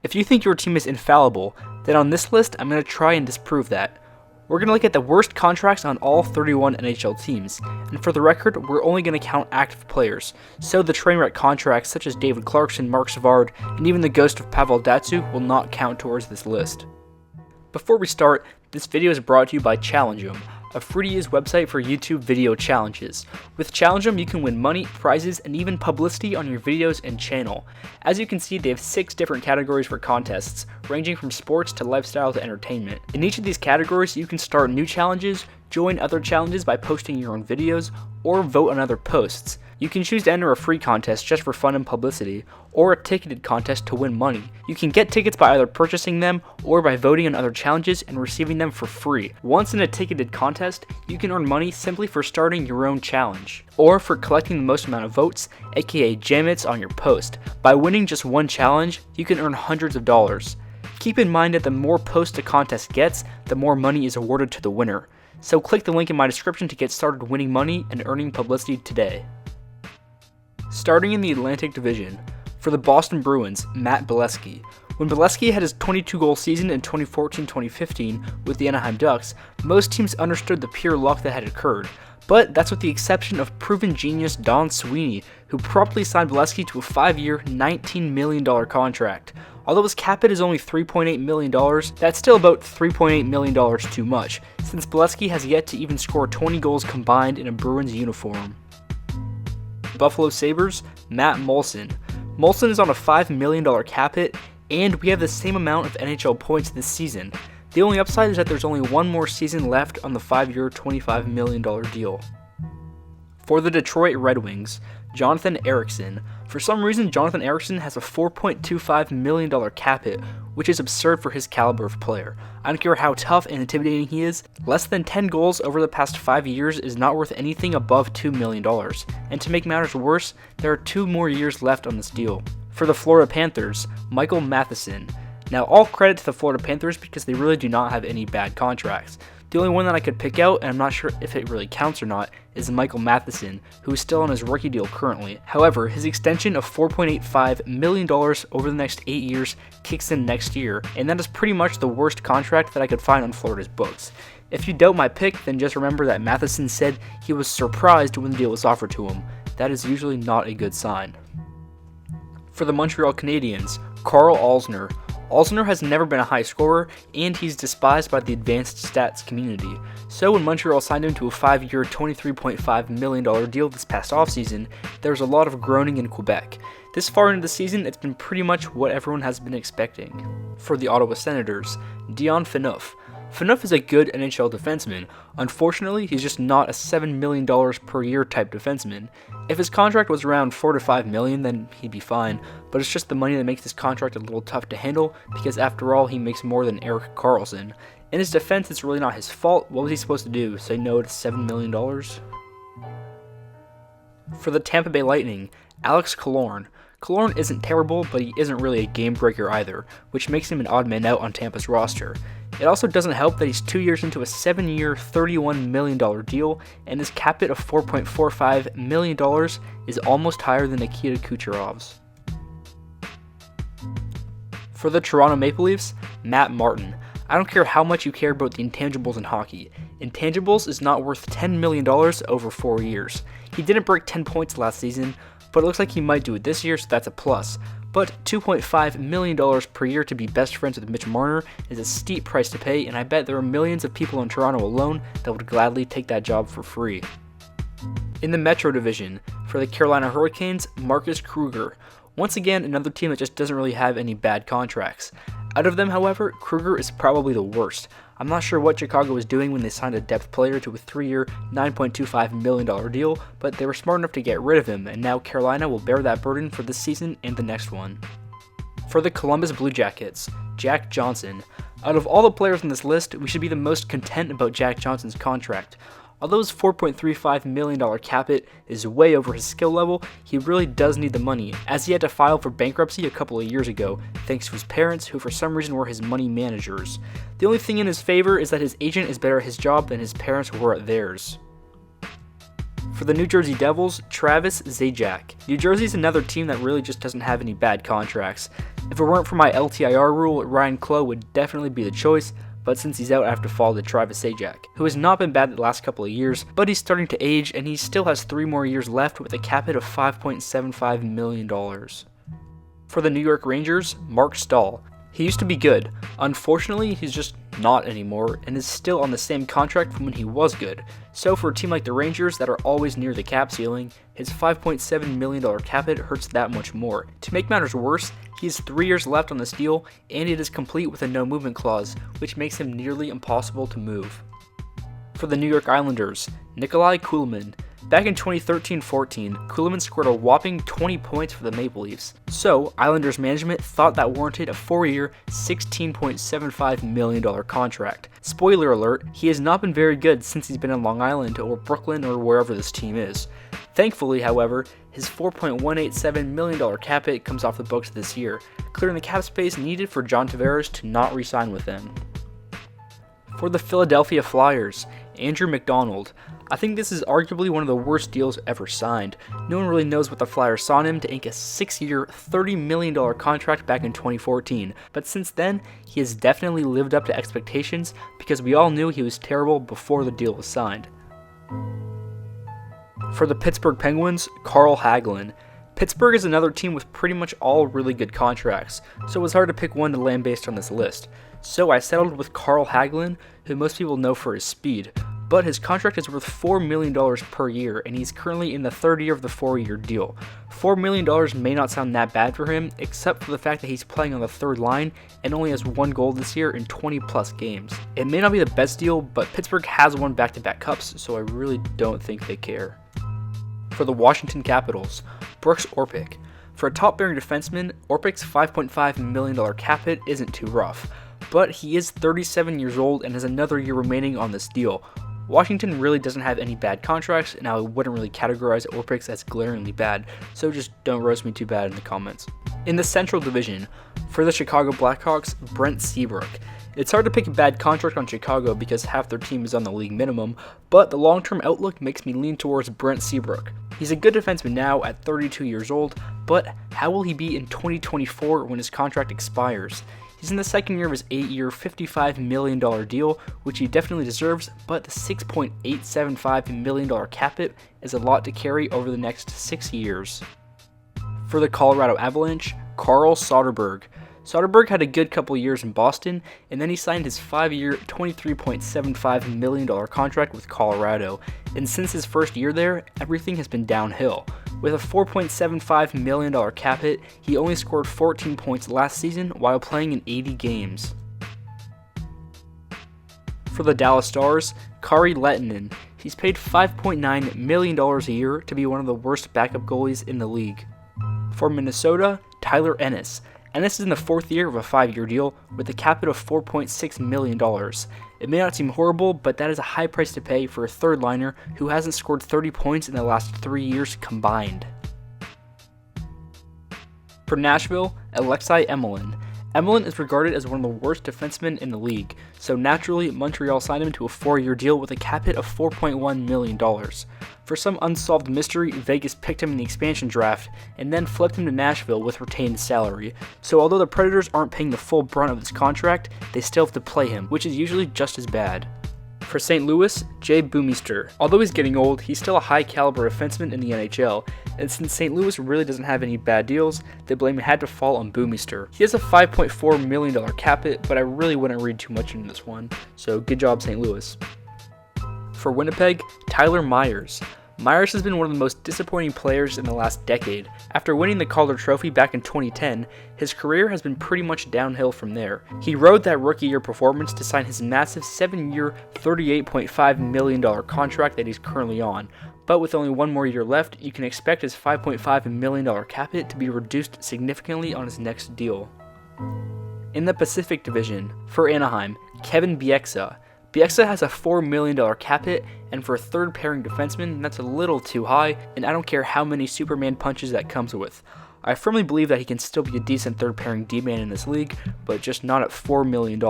If you think your team is infallible, then on this list I'm going to try and disprove that. We're going to look at the worst contracts on all 31 NHL teams, and for the record, we're only going to count active players, so the trainwreck contracts such as David Clarkson, Marc Savard, and even the ghost of Pavel Datsyuk will not count towards this list. Before we start, this video is brought to you by Challenge-em, a free-to-use website for YouTube video challenges. With Challenge-em, you can win money, prizes, and even publicity on your videos and channel. As you can see, they have 6 different categories for contests, ranging from sports to lifestyle to entertainment. In each of these categories, you can start new challenges, join other challenges by posting your own videos, or vote on other posts. You can choose to enter a free contest just for fun and publicity, or a ticketed contest to win money. You can get tickets by either purchasing them or by voting on other challenges and receiving them for free. Once in a ticketed contest, you can earn money simply for starting your own challenge, or for collecting the most amount of votes, aka Jamits, on your post. By winning just one challenge, you can earn hundreds of dollars. Keep in mind that the more posts a contest gets, the more money is awarded to the winner. So click the link in my description to get started winning money and earning publicity today. Starting in the Atlantic Division, for the Boston Bruins, Matt Beleskey. When Beleskey had his 22-goal season in 2014-2015 with the Anaheim Ducks, most teams understood the pure luck that had occurred, but that's with the exception of proven genius Don Sweeney, who promptly signed Beleskey to a 5-year, $19 million contract. Although his cap hit is only $3.8 million, that's still about $3.8 million too much, since Beleskey has yet to even score 20 goals combined in a Bruins uniform. Buffalo Sabres, Matt Moulson. Moulson is on a $5 million cap hit, and we have the same amount of NHL points this season. The only upside is that there's only one more season left on the 5-year, $25 million deal. For the Detroit Red Wings, Jonathan Ericsson. For some reason, Jonathan Ericsson has a $4.25 million cap hit, which is absurd for his caliber of player. I don't care how tough and intimidating he is, less than 10 goals over the past 5 years is not worth anything above $2 million. And to make matters worse, there are 2 more years left on this deal. For the Florida Panthers, Michael Matheson. Now, all credit to the Florida Panthers because they really do not have any bad contracts. The only one that I could pick out, and I'm not sure if it really counts or not, is Michael Matheson, who is still on his rookie deal currently. However, his extension of $4.85 million over the next 8 years kicks in next year, and that is pretty much the worst contract that I could find on Florida's books. If you doubt my pick, then just remember that Matheson said he was surprised when the deal was offered to him. That is usually not a good sign. For the Montreal Canadiens, Karl Alzner. Alzner has never been a high scorer, and he's despised by the advanced stats community. So when Montreal signed him to a 5-year, $23.5 million deal this past offseason, there was a lot of groaning in Quebec. This far into the season, it's been pretty much what everyone has been expecting. For the Ottawa Senators, Dion Phaneuf. Phaneuf is a good NHL defenseman. Unfortunately, he's just not a $7 million per year type defenseman. If his contract was around $4 to $5 million, then he'd be fine, but it's just the money that makes this contract a little tough to handle, because after all, he makes more than Erik Karlsson. In his defense, it's really not his fault. What was he supposed to do? Say no to $7 million? For the Tampa Bay Lightning, Alex Killorn. Killorn isn't terrible, but he isn't really a game breaker either, which makes him an odd man out on Tampa's roster. It also doesn't help that he's 2 years into a 7-year, $31 million deal, and his cap hit of $4.45 million is almost higher than Nikita Kucherov's. For the Toronto Maple Leafs, Matt Martin. I don't care how much you care about the intangibles in hockey. Intangibles is not worth $10 million over 4 years. He didn't break 10 points last season, but it looks like he might do it this year, so that's a plus. But $2.5 million per year to be best friends with Mitch Marner is a steep price to pay, and I bet there are millions of people in Toronto alone that would gladly take that job for free. In the Metro Division, for the Carolina Hurricanes, Marcus Kruger. Once again, another team that just doesn't really have any bad contracts. Out of them, however, Kruger is probably the worst. I'm not sure what Chicago was doing when they signed a depth player to a 3-year, $9.25 million deal, but they were smart enough to get rid of him, and now Carolina will bear that burden for this season and the next one. For the Columbus Blue Jackets, Jack Johnson. Out of all the players on this list, we should be the most content about Jack Johnson's contract. Although his $4.35 million cap hit is way over his skill level, he really does need the money, as he had to file for bankruptcy a couple of years ago, thanks to his parents, who for some reason were his money managers. The only thing in his favor is that his agent is better at his job than his parents were at theirs. For the New Jersey Devils, Travis Zajac. New Jersey's another team that really just doesn't have any bad contracts. If it weren't for my LTIR rule, Ryan Clough would definitely be the choice, but since he's out, I have to fall to Travis Zajac, who has not been bad the last couple of years, but he's starting to age and he still has 3 more years left with a cap hit of $5.75 million. For the New York Rangers, Marc Staal. He used to be good. Unfortunately, he's just not anymore and is still on the same contract from when he was good. So for a team like the Rangers that are always near the cap ceiling, his $5.7 million cap hit hurts that much more. To make matters worse, he has 3 years left on this deal and it is complete with a no movement clause, which makes him nearly impossible to move. For the New York Islanders, Nikolay Kulemin. Back in 2013-14, Kulemin scored a whopping 20 points for the Maple Leafs. So, Islanders management thought that warranted a 4-year, $16.75 million contract. Spoiler alert, he has not been very good since he's been in Long Island or Brooklyn or wherever this team is. Thankfully, however, his $4.187 million cap hit comes off the books this year, clearing the cap space needed for John Tavares to not re-sign with them. For the Philadelphia Flyers, Andrew MacDonald. I think this is arguably one of the worst deals ever signed. No one really knows what the Flyers saw in him to ink a 6-year, $30 million contract back in 2014, but since then, he has definitely lived up to expectations because we all knew he was terrible before the deal was signed. For the Pittsburgh Penguins, Carl Hagelin. Pittsburgh is another team with pretty much all really good contracts, so it was hard to pick one to land based on this list. So I settled with Carl Hagelin, who most people know for his speed, but his contract is worth $4 million per year, and he's currently in the third year of the 4-year deal. $4 million may not sound that bad for him, except for the fact that he's playing on the third line and only has 1 goal this year in 20 plus games. It may not be the best deal, but Pittsburgh has won back-to-back cups, so I really don't think they care. For the Washington Capitals, Brooks Orpik. For a top-bearing defenseman, Orpik's $5.5 million cap hit isn't too rough, but he is 37 years old and has another year remaining on this deal. Washington really doesn't have any bad contracts, and I wouldn't really categorize Orpik's as glaringly bad, so just don't roast me too bad in the comments. In the Central Division, for the Chicago Blackhawks, Brent Seabrook. It's hard to pick a bad contract on Chicago because half their team is on the league minimum, but the long-term outlook makes me lean towards Brent Seabrook. He's a good defenseman now at 32 years old, but how will he be in 2024 when his contract expires? He's in the second year of his 8-year, $55 million deal, which he definitely deserves, but the $6.875 million cap hit is a lot to carry over the next 6 years. For the Colorado Avalanche, Karl Soderberg. Soderberg had a good couple years in Boston, and then he signed his 5-year, $23.75 million contract with Colorado, and since his first year there, everything has been downhill. With a $4.75 million cap hit, he only scored 14 points last season while playing in 80 games. For the Dallas Stars, Kari Lehtonen. He's paid $5.9 million a year to be one of the worst backup goalies in the league. For Minnesota, Tyler Ennis. Ennis is in the 4th year of a 5-year deal with a cap hit of $4.6 million. It may not seem horrible, but that is a high price to pay for a third liner who hasn't scored 30 points in the last 3 years combined. For Nashville, Alexei Emelin. Emelin is regarded as one of the worst defensemen in the league, so naturally Montreal signed him to a 4-year deal with a cap hit of $4.1 million. For some unsolved mystery, Vegas picked him in the expansion draft and then flipped him to Nashville with retained salary, so although the Predators aren't paying the full brunt of his contract, they still have to play him, which is usually just as bad. For St. Louis, Jay Bouwmeester. Although he's getting old, he's still a high-caliber defenseman in the NHL, and since St. Louis really doesn't have any bad deals, the blame had to fall on Bouwmeester. He has a $5.4 million cap hit, but I really wouldn't read too much into this one, so good job St. Louis. For Winnipeg, Tyler Myers. Myers has been one of the most disappointing players in the last decade. After winning the Calder Trophy back in 2010, his career has been pretty much downhill from there. He rode that rookie year performance to sign his massive 7-year, $38.5 million contract that he's currently on, but with only 1 more year left, you can expect his $5.5 million cap hit to be reduced significantly on his next deal. In the Pacific Division, for Anaheim, Kevin Bieksa. Bieksa has a $4 million cap hit, and for a third pairing defenseman, that's a little too high, and I don't care how many Superman punches that comes with. I firmly believe that he can still be a decent third pairing D-man in this league, but just not at $4 million.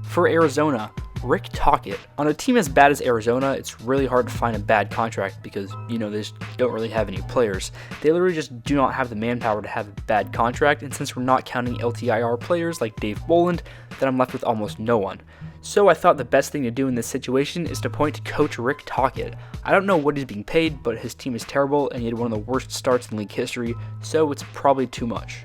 For Arizona, Rick Tocchet. On a team as bad as Arizona, it's really hard to find a bad contract because, they just don't really have any players. They literally just do not have the manpower to have a bad contract, and since we're not counting LTIR players like Dave Boland, then I'm left with almost no one. So I thought the best thing to do in this situation is to point to Coach Rick Tocchet. I don't know what he's being paid, but his team is terrible and he had one of the worst starts in league history, so it's probably too much.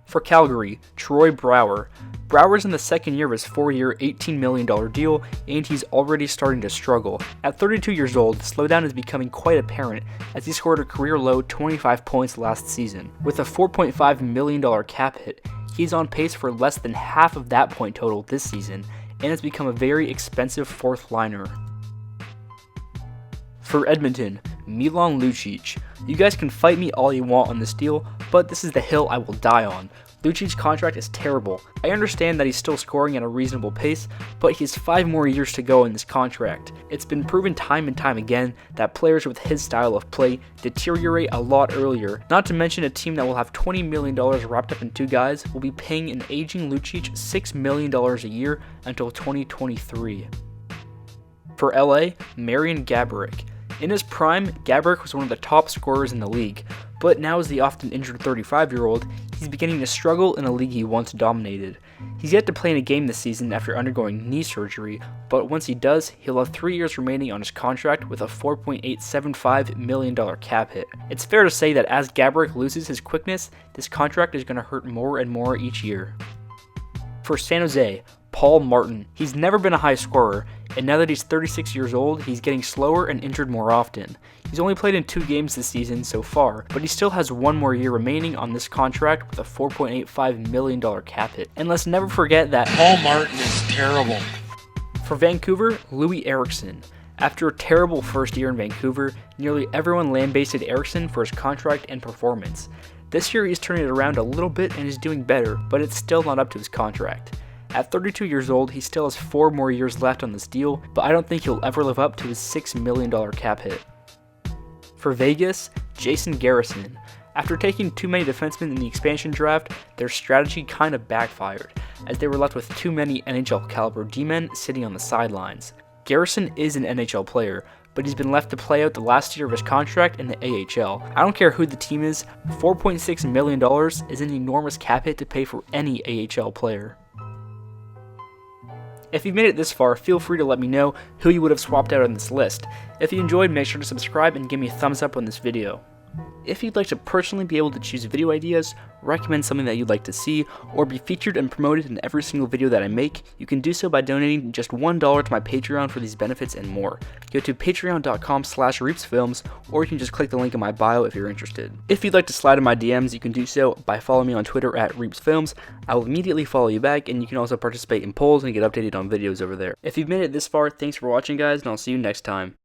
For Calgary, Troy Brouwer. Brouwer's in the second year of his 4-year, $18 million deal, and he's already starting to struggle. At 32 years old, the slowdown is becoming quite apparent as he scored a career-low 25 points last season. With a $4.5 million cap hit, he's on pace for less than half of that point total this season, and has become a very expensive fourth liner. For Edmonton, Milan Lucic. You guys can fight me all you want on this deal, but this is the hill I will die on. Lucic's contract is terrible. I understand that he's still scoring at a reasonable pace, but he has 5 more years to go in this contract. It's been proven time and time again that players with his style of play deteriorate a lot earlier, not to mention a team that will have $20 million wrapped up in 2 guys will be paying an aging Lucic $6 million a year until 2023. For LA, Marian Gaborik. In his prime, Gaborik was one of the top scorers in the league, but now as the often injured 35-year-old, he's beginning to struggle in a league he once dominated. He's yet to play in a game this season after undergoing knee surgery, but once he does, he'll have 3 years remaining on his contract with a $4.875 million cap hit. It's fair to say that as Gaborik loses his quickness, this contract is going to hurt more and more each year. For San Jose, Paul Martin. He's never been a high scorer, and now that he's 36 years old, he's getting slower and injured more often. He's only played in 2 games this season so far, but he still has 1 more year remaining on this contract with a $4.85 million cap hit. And let's never forget that Paul Martin is terrible. For Vancouver, Loui Eriksson. After a terrible first year in Vancouver, nearly everyone lambasted Ericsson for his contract and performance. This year he's turning it around a little bit and is doing better, but it's still not up to his contract. At 32 years old, he still has 4 more years left on this deal, but I don't think he'll ever live up to his $6 million cap hit. For Vegas, Jason Garrison. After taking too many defensemen in the expansion draft, their strategy kind of backfired, as they were left with too many NHL caliber D-men sitting on the sidelines. Garrison is an NHL player, but he's been left to play out the last year of his contract in the AHL. I don't care who the team is, $4.6 million is an enormous cap hit to pay for any AHL player. If you've made it this far, feel free to let me know who you would have swapped out on this list. If you enjoyed, make sure to subscribe and give me a thumbs up on this video. If you'd like to personally be able to choose video ideas, recommend something that you'd like to see, or be featured and promoted in every single video that I make, you can do so by donating just $1 to my Patreon for these benefits and more. Go to patreon.com/reapsfilms, or you can just click the link in my bio if you're interested. If you'd like to slide in my DMs, you can do so by following me on Twitter at reapsfilms. I will immediately follow you back, and you can also participate in polls and get updated on videos over there. If you've made it this far, thanks for watching guys, and I'll see you next time.